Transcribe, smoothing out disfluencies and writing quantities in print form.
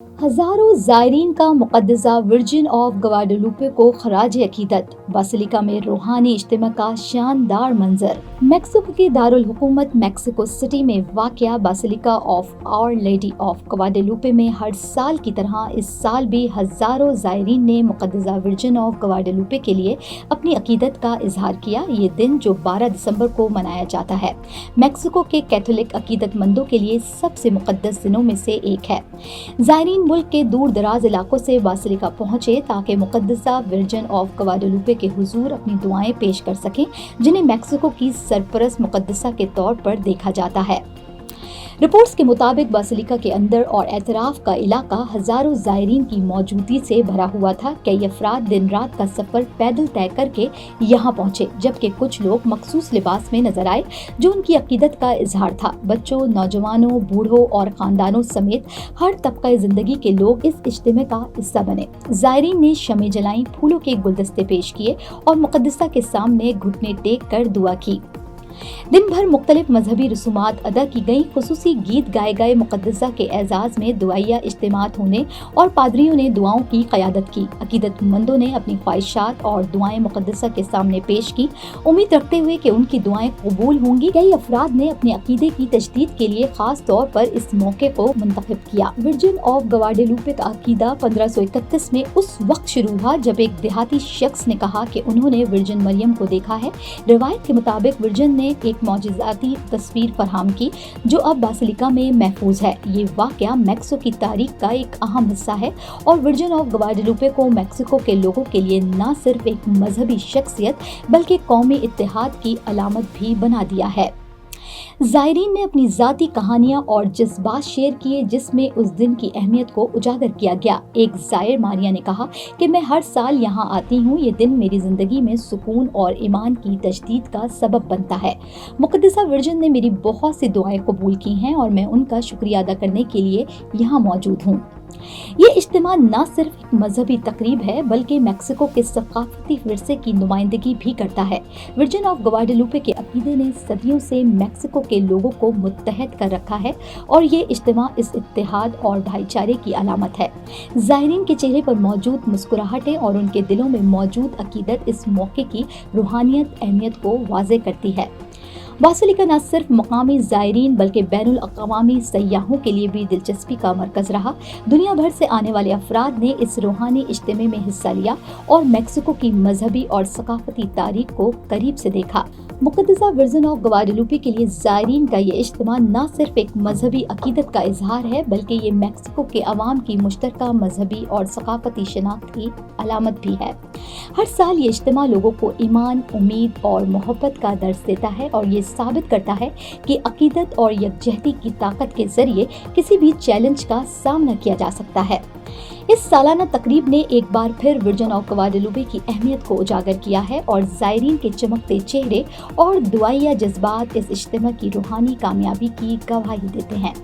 हजारों ज़ायरीन का मुक़द्दसा virgin of ग्वाडेलुपे को खराज अकीदत। बासिलिका में रूहानी इज्तिमा का शानदार मंजर। मेक्सिको की दारुल हुकूमत मेक्सिको सिटी में वाक़या basilica of our lady of Guadalupe में हर साल की तरह इस साल भी हजारों ज़ायरीन ने मुक़द्दसा वर्जिन ऑफ ग्वाडेलुपे के लिए अपनी अकीदत का इजहार किया। ये दिन जो 12 दिसंबर को मनाया जाता है, मेक्सिको के कैथोलिक अकीदतमंदों के लिए सबसे मुक़द्दस दिनों में से एक है। ज़ायरीन मुल्क के दूर दराज इलाकों से बासिलिका पहुंचे ताकि मुक़द्दसा वर्जिन ऑफ ग्वाडेलुपे के हुजूर अपनी दुआएं पेश कर सकें, जिन्हें मेक्सिको की सरपरस्त मुक़द्दसा के तौर पर देखा जाता है। रिपोर्ट्स के मुताबिक बासिलिका के अंदर और एतराफ का इलाका हजारों ज़ायरीन की मौजूदगी से भरा हुआ था। कई अफराद दिन रात का सफर पैदल तय करके यहाँ पहुंचे, जबकि कुछ लोग मखसूस लिबास में नजर आए जो उनकी अकीदत का इजहार था। बच्चों, नौजवानों, बूढ़ों और खानदानों समेत हर तबका जिंदगी के लोग इस इज्तिमा का हिस्सा बने। ज़ायरीन ने शमें जलाई, फूलों के गुलदस्ते पेश किए और मुक़द्दसा के सामने घुटने टेक कर दुआ की। दिन भर मुख्तलिफ मजहबी रसूमात अदा की गई, खुसूसी गीत गाए गए। मुक़द्दसा के एजाज में दुआया इज्तिमात होने और पादरियों ने दुआओं की क़यादत की। अकीदतमंदों ने अपनी ख्वाहिशात और दुआएं मुक़द्दसा के सामने पेश की, उम्मीद रखते हुए कि उनकी दुआएं कबूल होंगी। कई अफराद ने अपने अकीदे की तजदीद के लिए खास तौर पर इस मौके को मुंतखब किया। वर्जिन ऑफ ग्वाडेलुपे का अकीदा 1531 में उस वक्त शुरू हुआ जब एक देहाती शख्स ने कहा कि उन्होंने वर्जिन मरियम को देखा है। रिवायत के मुताबिक वर्जिन ने एक मौजिज़ाती तस्वीर फराहम की जो अब बासिलिका में महफूज है। ये वाक़या मेक्सिको की तारीख का एक अहम हिस्सा है और वर्जिन ऑफ ग्वाडेलुपे को मेक्सिको के लोगों के लिए न सिर्फ एक मजहबी शख्सियत बल्कि कौमी इत्तेहाद की अलामत भी बना दिया है। ज़ायरीन ने अपनी ज़ाती कहानियाँ और जज्बात शेयर किए जिसमें उस दिन की अहमियत को उजागर किया गया। एक ज़ायर मारिया ने कहा कि मैं हर साल यहाँ आती हूँ, ये दिन मेरी ज़िंदगी में सुकून और ईमान की तजदीद का सबब बनता है। मुक़द्दसा वर्जिन ने मेरी बहुत सी दुआएं कबूल की हैं और मैं उनका शुक्रिया अदा करने के लिए यहाँ मौजूद हूँ। ये इज्तिमा न सिर्फ एक मजहबी तकरीब है बल्कि मेक्सिको के सकाफती विरसे की नुमाइंदगी भी करता है। वर्जिन ऑफ ग्वाडेलुपे के अकीदे ने सदियों से मेक्सिको के लोगों को मुत्तहद कर रखा है और ये इज्तिमा इस इत्तेहाद और भाईचारे की अलामत है। ज़ायरीन के चेहरे पर मौजूद मुस्कुराहटें और उनके दिलों में मौजूद अकीदत इस मौके की रूहानियत अहमियत को वाज़े करती है। बासिलिका न सिर्फ मकामी ज़ायरीन बल्कि बैनुल अक़वामी सय्याहों के लिए भी दिलचस्पी का मरकज़ रहा। दुनिया भर से आने वाले अफराद ने इस रूहानी इज्तिमे में हिस्सा लिया और मेक्सिको की मजहबी और सकाफती तारीख को करीब से देखा। मुक़द्दसा वर्जिन ऑफ ग्वाडेलुपे के लिए ज़ायरीन का ये इज्तिमा न सिर्फ एक मजहबी अकीदत का इजहार है बल्कि ये मेक्सिको के अवाम की मुश्तरका मजहबी और सकाफती शनाख्त की अलामत भी है। हर साल ये इज्तिमा लोगों को ईमान, उम्मीद और मोहब्बत का दर्स देता है और ये साबित करता है कि अकीदत और यकजहती की ताकत के जरिए किसी भी चैलेंज का सामना किया जा सकता है। इस सालाना तकरीब ने एक बार फिर वर्जिन ऑफ ग्वाडेलुपे की अहमियत को उजागर किया है और ज़ायरीन के चमकते चेहरे और दुआया जज्बात इस इज्तिमा की रूहानी कामयाबी की गवाही देते हैं।